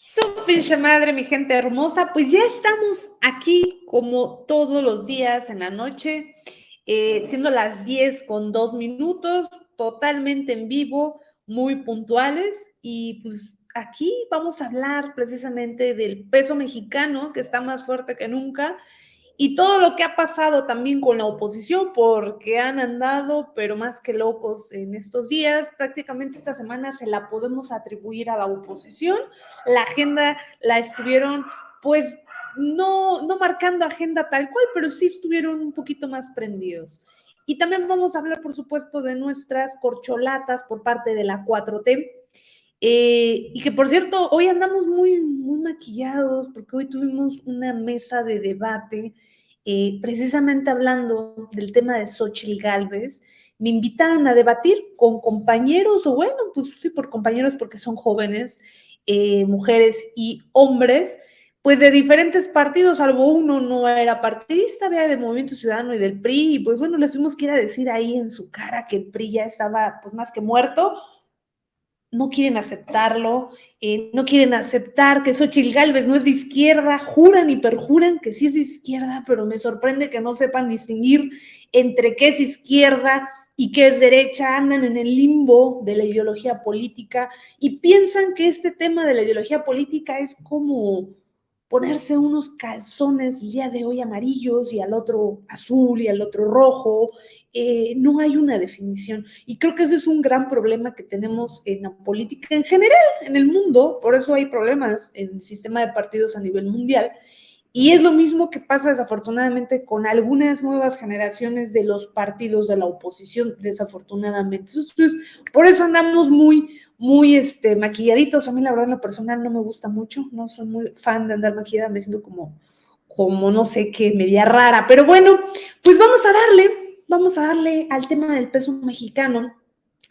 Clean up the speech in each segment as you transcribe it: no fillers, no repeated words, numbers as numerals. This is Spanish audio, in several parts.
Su pinche madre, mi gente hermosa, pues ya estamos aquí como todos los días en la noche, siendo las 10:02, totalmente en vivo, muy puntuales, y pues aquí vamos a hablar precisamente del peso mexicano, que está más fuerte que nunca, y todo lo que ha pasado también con la oposición, porque han andado, pero más que locos en estos días. Prácticamente esta semana se la podemos atribuir a la oposición. La agenda la estuvieron, pues, no marcando agenda tal cual, pero sí estuvieron un poquito más prendidos. Y también vamos a hablar, por supuesto, de nuestras corcholatas por parte de la 4T. Y que, por cierto, hoy andamos muy maquillados porque hoy tuvimos una mesa de debate precisamente hablando del tema de Xóchitl Gálvez. Me invitaron a debatir con compañeros, o bueno, pues sí, por compañeros porque son jóvenes, mujeres y hombres, pues de diferentes partidos, salvo uno no era partidista, había del Movimiento Ciudadano y del PRI, y pues bueno, les tuvimos que ir a decir ahí en su cara que el PRI ya estaba pues más que muerto. No quieren aceptarlo, no quieren aceptar que Xóchitl Gálvez no es de izquierda, juran y perjuran que sí es de izquierda, pero me sorprende que no sepan distinguir entre qué es izquierda y qué es derecha, andan en el limbo de la ideología política y piensan que este tema de la ideología política es como ponerse unos calzones el día de hoy amarillos y al otro azul y al otro rojo. No hay una definición. Y creo que ese es un gran problema que tenemos en la política en general, en el mundo. Por eso hay problemas en el sistema de partidos a nivel mundial. Y es lo mismo que pasa desafortunadamente con algunas nuevas generaciones de los partidos de la oposición, desafortunadamente. Entonces, por eso andamos muy maquilladitos. A mí la verdad en lo personal no me gusta mucho, no soy muy fan de andar maquillada, me siento como no sé qué, media rara. Pero bueno, pues vamos a darle al tema del peso mexicano.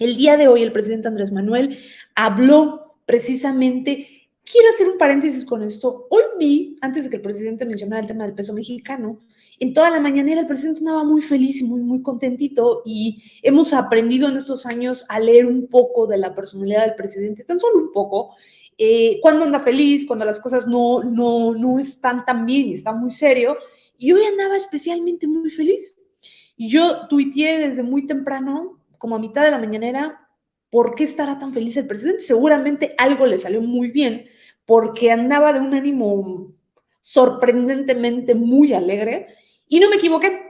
El día de hoy el presidente Andrés Manuel habló precisamente, quiero hacer un paréntesis con esto, hoy vi, antes de que el presidente mencionara el tema del peso mexicano, en toda la mañanera el presidente andaba muy feliz y muy contentito, y hemos aprendido en estos años a leer un poco de la personalidad del presidente, tan solo un poco, cuando anda feliz, cuando las cosas no están tan bien y está muy serio, y hoy andaba especialmente muy feliz. Y yo tuiteé desde muy temprano, como a mitad de la mañanera, ¿por qué estará tan feliz el presidente? Seguramente algo le salió muy bien, porque andaba de un ánimo sorprendentemente muy alegre, y no me equivoqué.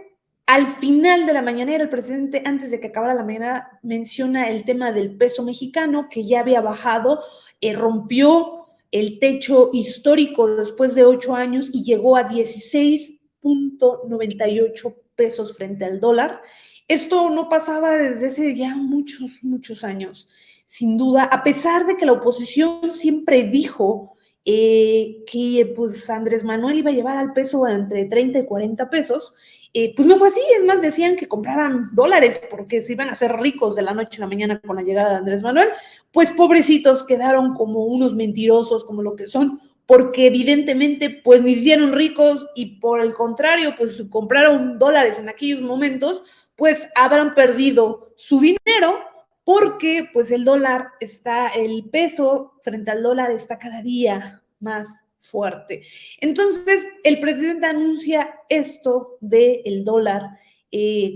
Al final de la mañanera, el presidente, antes de que acabara la mañana, menciona el tema del peso mexicano, que ya había bajado, rompió el techo histórico después de 8 años y llegó a 16.98 pesos frente al dólar. Esto no pasaba desde hace ya muchos años, sin duda, a pesar de que la oposición siempre dijo que pues Andrés Manuel iba a llevar al peso entre 30 y 40 pesos. Pues no fue así, es más, decían que compraran dólares porque se iban a hacer ricos de la noche a la mañana con la llegada de Andrés Manuel. Pues pobrecitos quedaron como unos mentirosos, como lo que son, porque evidentemente pues ni hicieron ricos, y por el contrario, pues si compraron dólares en aquellos momentos, pues habrán perdido su dinero, porque pues el peso frente al dólar está cada día más fuerte. Entonces, el presidente anuncia esto del dólar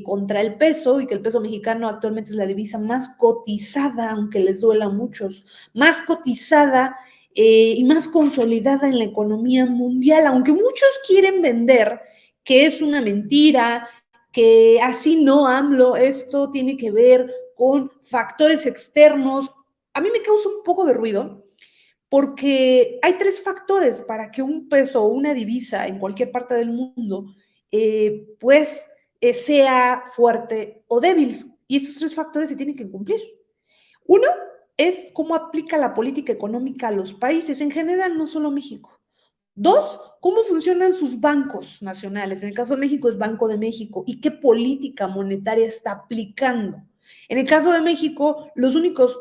contra el peso, y que el peso mexicano actualmente es la divisa más cotizada, aunque les duela a muchos, más cotizada y más consolidada en la economía mundial, aunque muchos quieren vender que es una mentira, que así no, AMLO, esto tiene que ver con factores externos. A mí me causa un poco de ruido, porque hay 3 factores para que un peso o una divisa en cualquier parte del mundo sea fuerte o débil. Y esos 3 factores se tienen que cumplir. Uno es cómo aplica la política económica a los países en general, no solo México. 2, cómo funcionan sus bancos nacionales. En el caso de México es Banco de México, y qué política monetaria está aplicando. En el caso de México, los únicos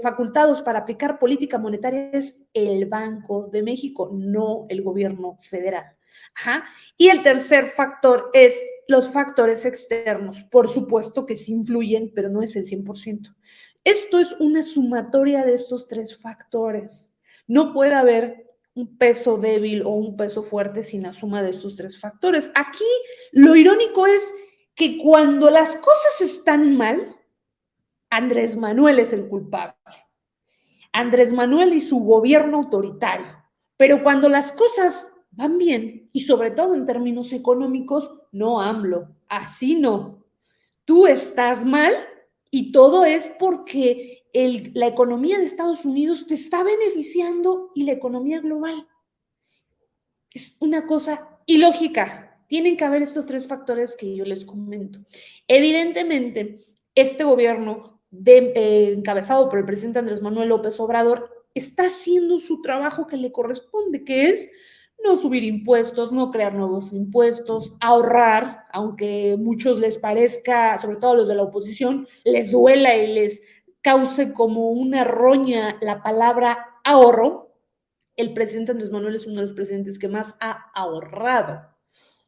facultados para aplicar política monetaria es el Banco de México, no el gobierno federal. Ajá. Y el tercer factor es los factores externos. Por supuesto que sí influyen, pero no es el 100%. Esto es una sumatoria de estos 3 factores. No puede haber un peso débil o un peso fuerte sin la suma de estos tres factores. Aquí lo irónico es que cuando las cosas están mal, Andrés Manuel es el culpable. Andrés Manuel y su gobierno autoritario. Pero cuando las cosas van bien, y sobre todo en términos económicos, no AMLO, así no. Tú estás mal y todo es porque la economía de Estados Unidos te está beneficiando y la economía global. Es una cosa ilógica. Tienen que haber estos tres factores que yo les comento. Evidentemente, este gobierno encabezado por el presidente Andrés Manuel López Obrador está haciendo su trabajo que le corresponde, que es no subir impuestos, no crear nuevos impuestos, ahorrar, aunque a muchos les parezca, sobre todo a los de la oposición, les duela y les cause como una roña la palabra ahorro. El presidente Andrés Manuel es uno de los presidentes que más ha ahorrado.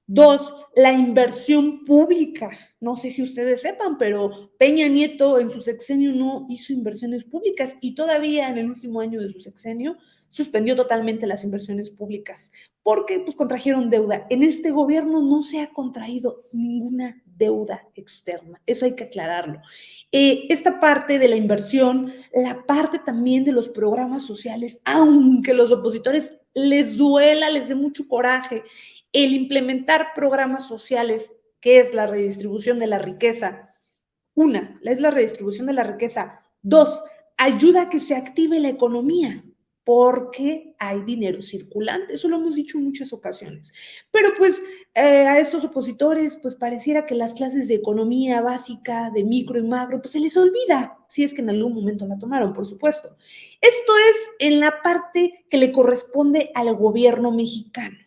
Dos, la inversión pública. No sé si ustedes sepan, pero Peña Nieto en su sexenio no hizo inversiones públicas y todavía en el último año de su sexenio suspendió totalmente las inversiones públicas porque pues contrajeron deuda. En este gobierno no se ha contraído ninguna deuda externa, eso hay que aclararlo. Esta parte de la inversión, la parte también de los programas sociales, aunque los opositores les duela, les dé mucho coraje, el implementar programas sociales, que es la redistribución de la riqueza. Una, es la redistribución de la riqueza. Dos, ayuda a que se active la economía, porque hay dinero circulante. Eso lo hemos dicho en muchas ocasiones. Pero pues a estos opositores, pues pareciera que las clases de economía básica, de micro y macro, pues se les olvida, si es que en algún momento la tomaron, por supuesto. Esto es en la parte que le corresponde al gobierno mexicano.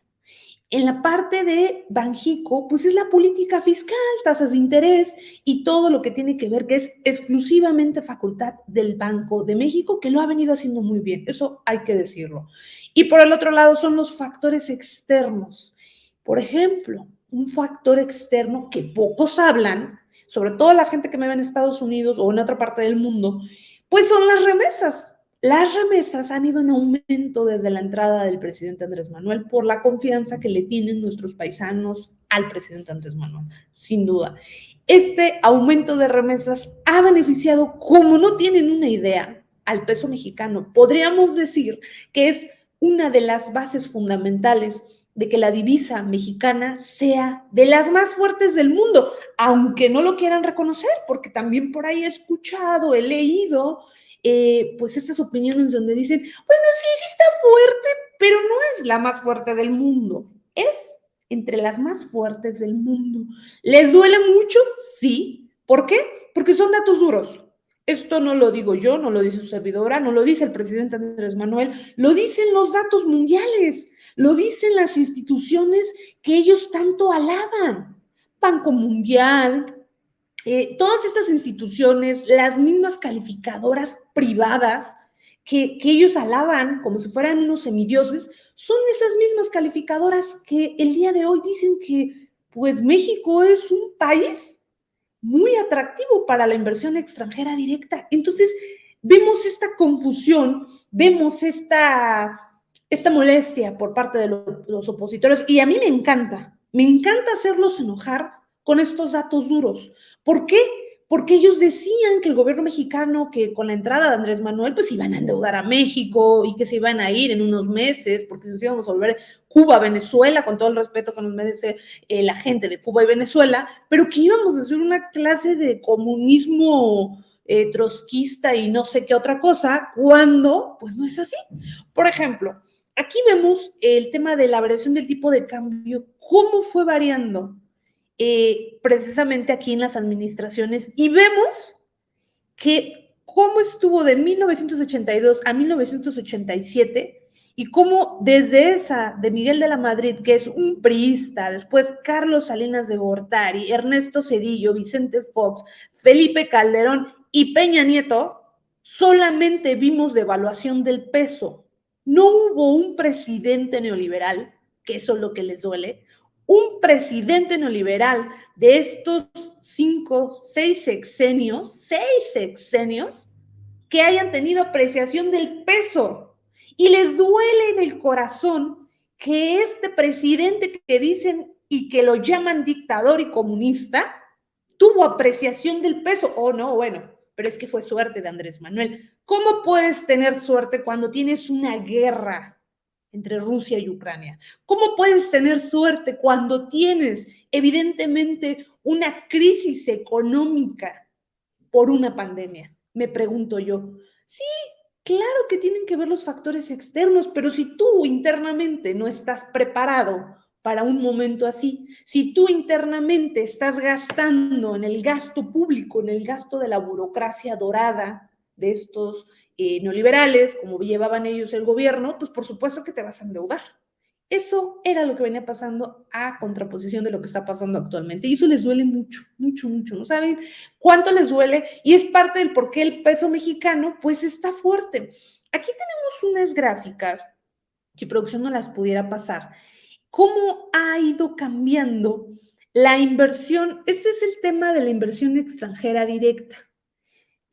En la parte de Banjico, pues es la política fiscal, tasas de interés y todo lo que tiene que ver, que es exclusivamente facultad del Banco de México, que lo ha venido haciendo muy bien, eso hay que decirlo. Y por el otro lado son los factores externos. Por ejemplo, un factor externo que pocos hablan, sobre todo la gente que me ve en Estados Unidos o en otra parte del mundo, pues son las remesas. Las remesas han ido en aumento desde la entrada del presidente Andrés Manuel por la confianza que le tienen nuestros paisanos al presidente Andrés Manuel, sin duda. Este aumento de remesas ha beneficiado, como no tienen una idea, al peso mexicano. Podríamos decir que es una de las bases fundamentales de que la divisa mexicana sea de las más fuertes del mundo, aunque no lo quieran reconocer, porque también por ahí he escuchado, he leído pues estas opiniones donde dicen, bueno, sí, sí está fuerte, pero no es la más fuerte del mundo, es entre las más fuertes del mundo. ¿Les duele mucho? Sí. ¿Por qué? Porque son datos duros. Esto no lo digo yo, no lo dice su servidora, no lo dice el presidente Andrés Manuel, lo dicen los datos mundiales, lo dicen las instituciones que ellos tanto alaban. Banco Mundial, todas estas instituciones, las mismas calificadoras privadas que ellos alaban como si fueran unos semidioses, son esas mismas calificadoras que el día de hoy dicen que pues México es un país muy atractivo para la inversión extranjera directa. Entonces, vemos esta confusión, vemos esta molestia por parte de los opositores y a mí me encanta hacerlos enojar con estos datos duros. ¿Por qué? Porque ellos decían que el gobierno mexicano, que con la entrada de Andrés Manuel, pues iban a endeudar a México y que se iban a ir en unos meses, porque nos íbamos a volver Cuba, Venezuela, con todo el respeto que nos merece la gente de Cuba y Venezuela, pero que íbamos a hacer una clase de comunismo trotskista y no sé qué otra cosa, cuando pues no es así. Por ejemplo, aquí vemos el tema de la variación del tipo de cambio, cómo fue variando precisamente aquí en las administraciones y vemos que cómo estuvo de 1982 a 1987 y cómo desde esa de Miguel de la Madrid, que es un priista, después Carlos Salinas de Gortari, Ernesto Zedillo, Vicente Fox, Felipe Calderón y Peña Nieto, solamente vimos devaluación del peso. No hubo un presidente neoliberal, que eso es lo que les duele, un presidente neoliberal de estos 6 sexenios, que hayan tenido apreciación del peso. y les duele en el corazón que este presidente que dicen y que lo llaman dictador y comunista tuvo apreciación del peso. Oh, no, bueno, pero es que fue suerte de Andrés Manuel. ¿Cómo puedes tener suerte cuando tienes una guerra entre Rusia y Ucrania? ¿Cómo puedes tener suerte cuando tienes evidentemente una crisis económica por una pandemia? Me pregunto yo. Sí, claro que tienen que ver los factores externos, pero si tú internamente no estás preparado para un momento así, si tú internamente estás gastando en el gasto público, en el gasto de la burocracia dorada de estos neoliberales, como llevaban ellos el gobierno, pues por supuesto que te vas a endeudar. Eso era lo que venía pasando a contraposición de lo que está pasando actualmente. Y eso les duele mucho, mucho, mucho. ¿No saben cuánto les duele? Y es parte del por qué el peso mexicano pues está fuerte. Aquí tenemos unas gráficas, si producción no las pudiera pasar, cómo ha ido cambiando la inversión. Este es el tema de la inversión extranjera directa.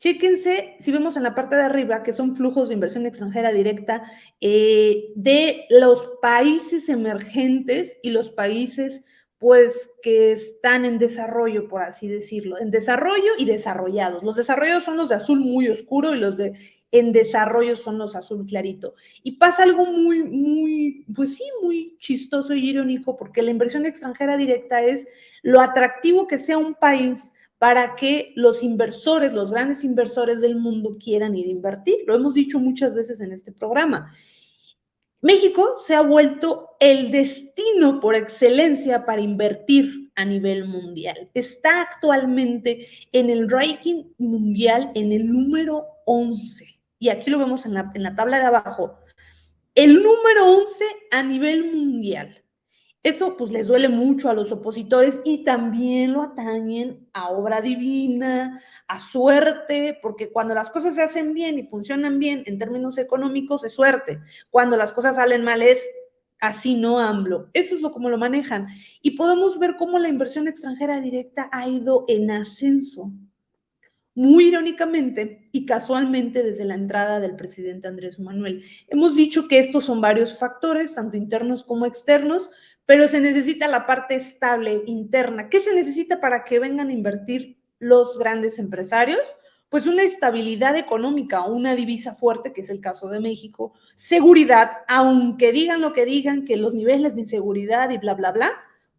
Chéquense, si vemos en la parte de arriba, que son flujos de inversión extranjera directa de los países emergentes y los países, pues, que están en desarrollo, por así decirlo, en desarrollo y desarrollados. Los desarrollados son los de azul muy oscuro y los de en desarrollo son los azul clarito. Y pasa algo muy, pues sí, muy chistoso y irónico, porque la inversión extranjera directa es lo atractivo que sea un país para que los inversores, los grandes inversores del mundo quieran ir a invertir. Lo hemos dicho muchas veces en este programa. México se ha vuelto el destino por excelencia para invertir a nivel mundial. Está actualmente en el ranking mundial en el número 11. Y aquí lo vemos en la tabla de abajo. El número 11 a nivel mundial. Eso pues les duele mucho a los opositores y también lo atañen a obra divina, a suerte, porque cuando las cosas se hacen bien y funcionan bien en términos económicos es suerte. Cuando las cosas salen mal es así, no AMLO. Eso es como lo manejan. Y podemos ver cómo la inversión extranjera directa ha ido en ascenso. Muy irónicamente y casualmente desde la entrada del presidente Andrés Manuel. Hemos dicho que estos son varios factores, tanto internos como externos, pero se necesita la parte estable interna. ¿Qué se necesita para que vengan a invertir los grandes empresarios? Pues una estabilidad económica, una divisa fuerte, que es el caso de México, seguridad, aunque digan lo que digan, que los niveles de inseguridad y bla, bla, bla,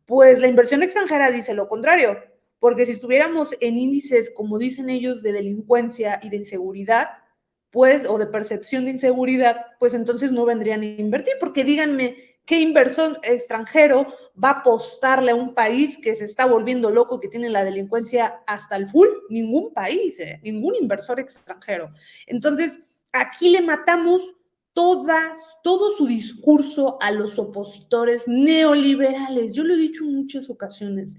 pues la inversión extranjera dice lo contrario, porque si estuviéramos en índices, como dicen ellos, de delincuencia y de inseguridad, pues, o de percepción de inseguridad, pues entonces no vendrían a invertir, porque díganme, ¿qué inversor extranjero va a apostarle a un país que se está volviendo loco, que tiene la delincuencia hasta el full? Ningún país, ningún inversor extranjero. Entonces, aquí le matamos todo su discurso a los opositores neoliberales. Yo lo he dicho en muchas ocasiones.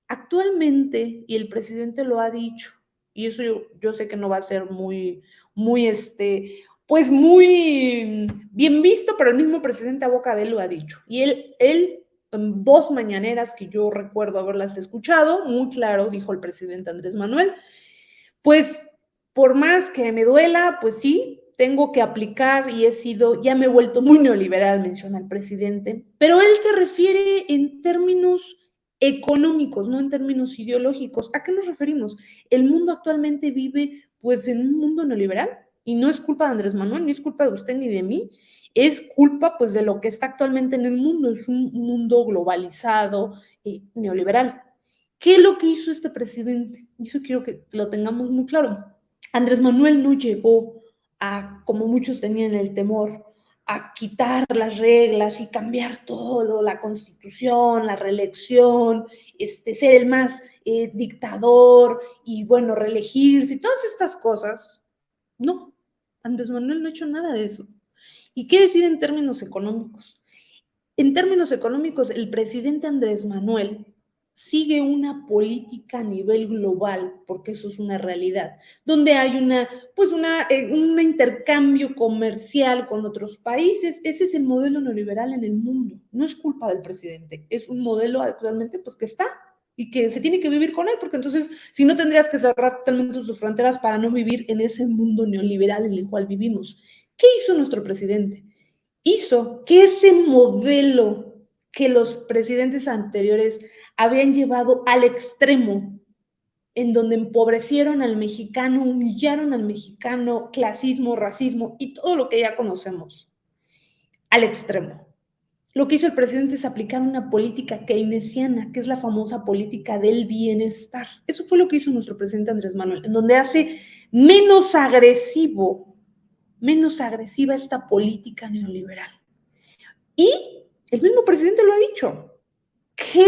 Actualmente, y el presidente lo ha dicho, y eso yo sé que no va a ser muy, pues muy bien visto, pero el mismo presidente a boca de él lo ha dicho. Y él en dos mañaneras que yo recuerdo haberlas escuchado, muy claro, dijo el presidente Andrés Manuel, pues por más que me duela, pues sí, tengo que aplicar y ya me he vuelto muy neoliberal, menciona el presidente, pero él se refiere en términos económicos, no en términos ideológicos. ¿A qué nos referimos? El mundo actualmente vive pues en un mundo neoliberal y no es culpa de Andrés Manuel, ni es culpa de usted ni de mí, es culpa pues de lo que está actualmente en el mundo, es un mundo globalizado, neoliberal. ¿Qué es lo que hizo este presidente? Y eso quiero que lo tengamos muy claro. Andrés Manuel no llegó a, como muchos tenían el temor, a quitar las reglas y cambiar todo, la constitución, la reelección, ser el más dictador y, bueno, reelegirse y todas estas cosas. No, Andrés Manuel no ha hecho nada de eso. ¿Y qué decir en términos económicos? En términos económicos, el presidente Andrés Manuel sigue una política a nivel global, porque eso es una realidad, donde hay un intercambio comercial con otros países. Ese es el modelo neoliberal en el mundo. No es culpa del presidente, es un modelo actualmente pues que está y que se tiene que vivir con él, porque entonces si no tendrías que cerrar totalmente sus fronteras para no vivir en ese mundo neoliberal en el cual vivimos. ¿Qué hizo nuestro presidente? Hizo que ese modelo que los presidentes anteriores habían llevado al extremo, en donde empobrecieron al mexicano, humillaron al mexicano, clasismo, racismo y todo lo que ya conocemos, al extremo. Lo que hizo el presidente es aplicar una política keynesiana, que es la famosa política del bienestar. Eso fue lo que hizo nuestro presidente Andrés Manuel, en donde hace menos agresiva esta política neoliberal. Y el mismo presidente lo ha dicho. ¿Qué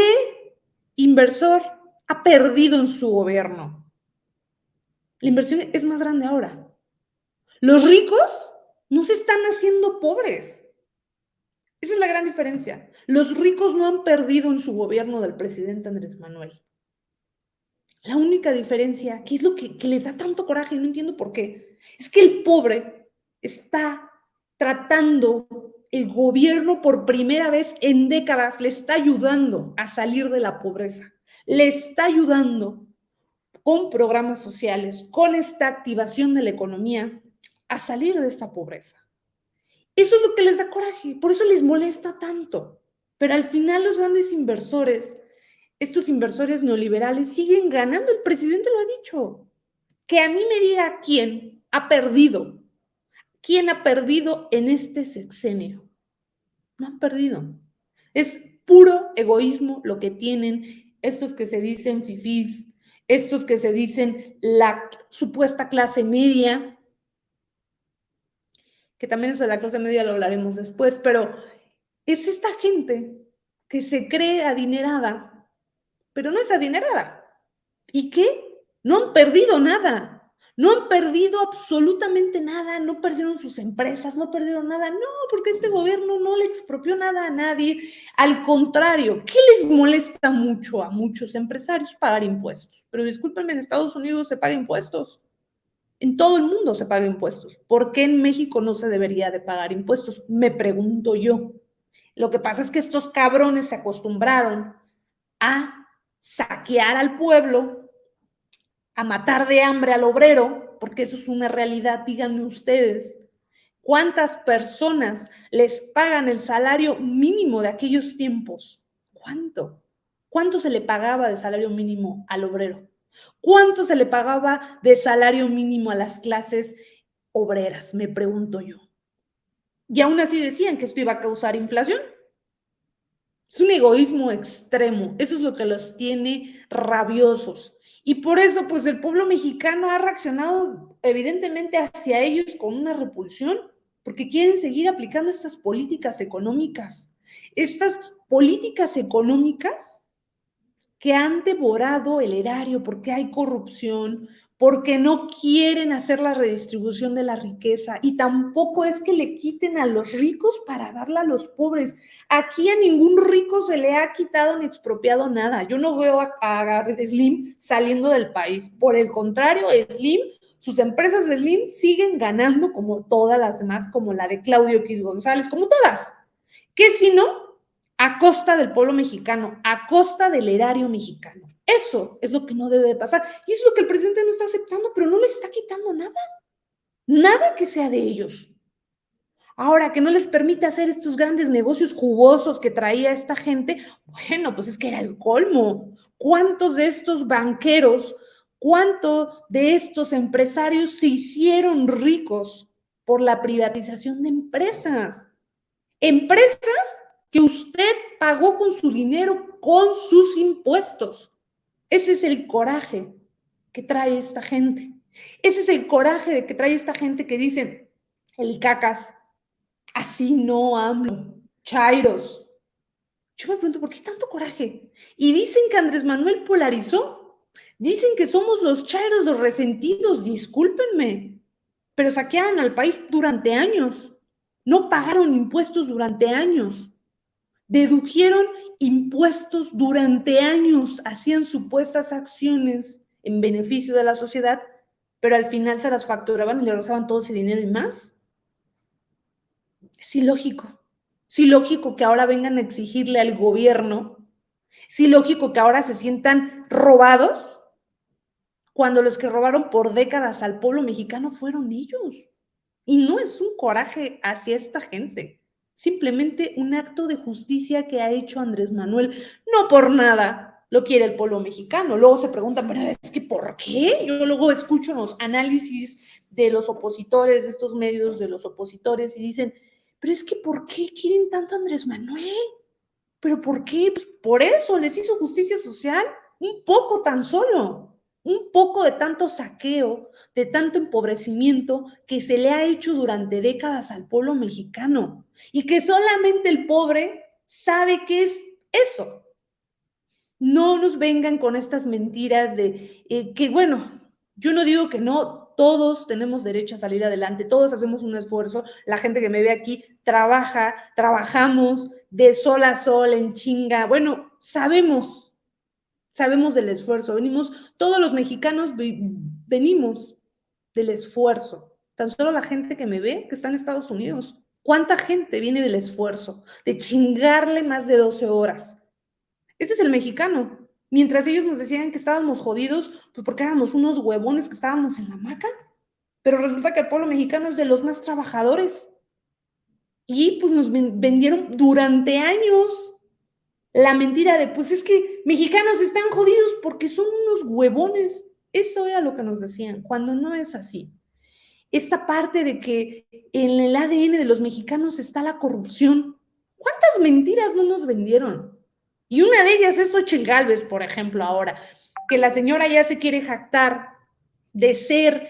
inversor ha perdido en su gobierno? La inversión es más grande ahora. Los ricos no se están haciendo pobres. Esa es la gran diferencia. Los ricos no han perdido en su gobierno del presidente Andrés Manuel. La única diferencia, que es lo que les da tanto coraje y no entiendo por qué, es que el pobre está tratando, el gobierno por primera vez en décadas le está ayudando a salir de la pobreza. Le está ayudando con programas sociales, con esta activación de la economía, a salir de esta pobreza. Eso es lo que les da coraje, por eso les molesta tanto. Pero al final los grandes inversores, estos inversores neoliberales, siguen ganando. El presidente lo ha dicho. Que a mí me diga quién ha perdido en este sexenio. No han perdido. Es puro egoísmo lo que tienen estos que se dicen fifís, estos que se dicen la supuesta clase media, que también eso de la clase media lo hablaremos después, pero es esta gente que se cree adinerada, pero no es adinerada. ¿Y qué? No han perdido nada. No han perdido absolutamente nada, no perdieron sus empresas, no perdieron nada. No, porque este gobierno no le expropió nada a nadie. Al contrario, ¿qué les molesta mucho a muchos empresarios? Pagar impuestos. Pero discúlpenme, en Estados Unidos se paga impuestos. En todo el mundo se paga impuestos. ¿Por qué en México no se debería de pagar impuestos? Me pregunto yo. Lo que pasa es que estos cabrones se acostumbraron a saquear al pueblo, a matar de hambre al obrero, porque eso es una realidad, díganme ustedes. ¿Cuántas personas les pagan el salario mínimo de aquellos tiempos? ¿Cuánto? ¿Cuánto se le pagaba de salario mínimo al obrero? ¿Cuánto se le pagaba de salario mínimo a las clases obreras? Me pregunto yo. Y aún así decían que esto iba a causar inflación. Es un egoísmo extremo, eso es lo que los tiene rabiosos. Y por eso, pues el pueblo mexicano ha reaccionado evidentemente hacia ellos con una repulsión, porque quieren seguir aplicando estas políticas económicas. Estas políticas económicas que han devorado el erario porque hay corrupción, porque no quieren hacer la redistribución de la riqueza y tampoco es que le quiten a los ricos para darla a los pobres. Aquí a ningún rico se le ha quitado ni expropiado nada. Yo no veo a Slim saliendo del país. Por el contrario, Slim, sus empresas de Slim siguen ganando como todas las demás, como la de Claudio X González, como todas. ¿Qué si no? A costa del pueblo mexicano, a costa del erario mexicano. Eso es lo que no debe de pasar. Y eso es lo que el presidente no está aceptando, pero no les está quitando nada. Nada que sea de ellos. Ahora, que no les permite hacer estos grandes negocios jugosos que traía esta gente, bueno, pues es que era el colmo. ¿Cuántos de estos banqueros, cuántos de estos empresarios se hicieron ricos por la privatización de empresas? Empresas que usted pagó con su dinero, con sus impuestos. Ese es el coraje que trae esta gente. Ese es el coraje que trae esta gente que dice, el Icacas, así no AMLO, chairos. Yo me pregunto, ¿por qué tanto coraje? Y dicen que Andrés Manuel polarizó. Dicen que somos los chairos, los resentidos, discúlpenme, pero saquearon al país durante años. No pagaron impuestos durante años. Dedujeron impuestos durante años, hacían supuestas acciones en beneficio de la sociedad, pero al final se las facturaban y le regresaban todo ese dinero y más. Es ilógico. Es ilógico que ahora vengan a exigirle al gobierno, es ilógico que ahora se sientan robados cuando los que robaron por décadas al pueblo mexicano fueron ellos. Y no es un coraje hacia esta gente, simplemente un acto de justicia que ha hecho Andrés Manuel. No por nada lo quiere el pueblo mexicano. Luego se preguntan, pero es que ¿por qué? Yo luego escucho los análisis de los opositores, de estos medios de los opositores, y dicen, pero es que ¿por qué quieren tanto a Andrés Manuel? ¿Pero por qué? Pues por eso les hizo justicia social, un poco tan solo, un poco de tanto saqueo, de tanto empobrecimiento que se le ha hecho durante décadas al pueblo mexicano y que solamente el pobre sabe qué es eso. No nos vengan con estas mentiras de que, bueno, yo no digo que no, todos tenemos derecho a salir adelante, todos hacemos un esfuerzo, la gente que me ve aquí trabajamos de sol a sol, en chinga, bueno, sabemos del esfuerzo, todos los mexicanos venimos del esfuerzo, tan solo la gente que me ve que está en Estados Unidos, ¿cuánta gente viene del esfuerzo, de chingarle más de 12 horas? Ese es el mexicano. Mientras ellos nos decían que estábamos jodidos, pues porque éramos unos huevones que estábamos en la hamaca. Pero resulta que el pueblo mexicano es de los más trabajadores. Y pues nos vendieron durante años la mentira de, pues es que mexicanos están jodidos porque son unos huevones. Eso era lo que nos decían, cuando no es así. Esta parte de que en el ADN de los mexicanos está la corrupción. ¿Cuántas mentiras no nos vendieron? Y una de ellas es Xochitl Gálvez, por ejemplo, ahora, que la señora ya se quiere jactar de ser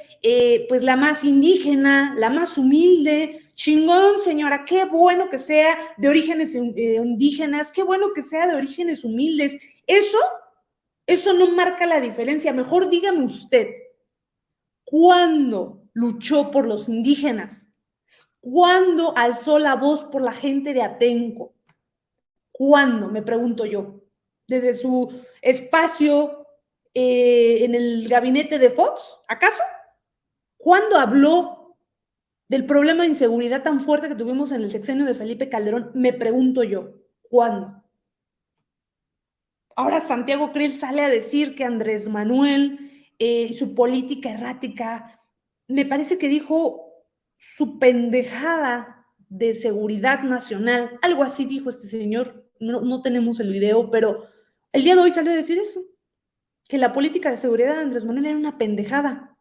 pues la más indígena, la más humilde. Chingón, señora, qué bueno que sea de orígenes indígenas, qué bueno que sea de orígenes humildes. Eso no marca la diferencia. Mejor dígame usted, ¿cuándo luchó por los indígenas? ¿Cuándo alzó la voz por la gente de Atenco? ¿Cuándo? Me pregunto yo. ¿Desde su espacio en el gabinete de Fox? ¿Acaso? ¿Cuándo habló del problema de inseguridad tan fuerte que tuvimos en el sexenio de Felipe Calderón? Me pregunto yo. ¿Cuándo? Ahora Santiago Krill sale a decir que Andrés Manuel y su política errática, me parece que dijo su pendejada de seguridad nacional, algo así dijo este señor, no tenemos el video, pero el día de hoy salió a decir eso, que la política de seguridad de Andrés Manuel era una pendejada.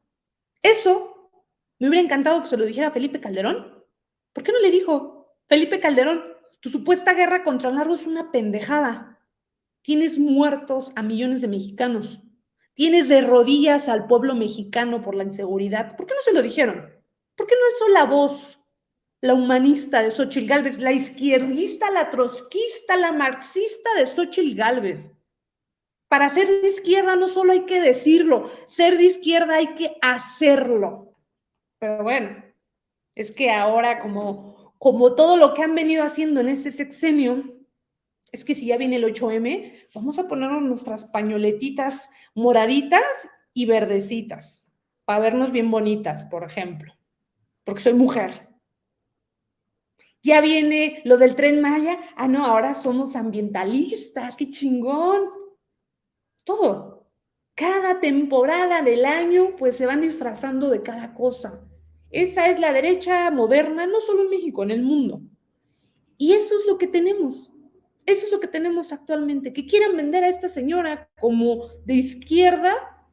Eso me hubiera encantado que se lo dijera Felipe Calderón. ¿Por qué no le dijo, Felipe Calderón, tu supuesta guerra contra el narco es una pendejada? Tienes muertos a millones de mexicanos, tienes de rodillas al pueblo mexicano por la inseguridad. ¿Por qué no se lo dijeron? ¿Por qué no alzó la voz la humanista de Xochitl Gálvez, la izquierdista, la trotskista, la marxista de Xochitl Gálvez? Para ser de izquierda no solo hay que decirlo, ser de izquierda hay que hacerlo. Pero bueno, es que ahora como todo lo que han venido haciendo en este sexenio, es que si ya viene el 8M, vamos a ponernos nuestras pañoletitas moraditas y verdecitas, para vernos bien bonitas, por ejemplo, porque soy mujer. Ya viene lo del Tren Maya, no, ahora somos ambientalistas, qué chingón. Todo. Cada temporada del año, pues se van disfrazando de cada cosa. Esa es la derecha moderna, no solo en México, en el mundo. Y eso es lo que tenemos. Eso es lo que tenemos actualmente. Que quieran vender a esta señora como de izquierda,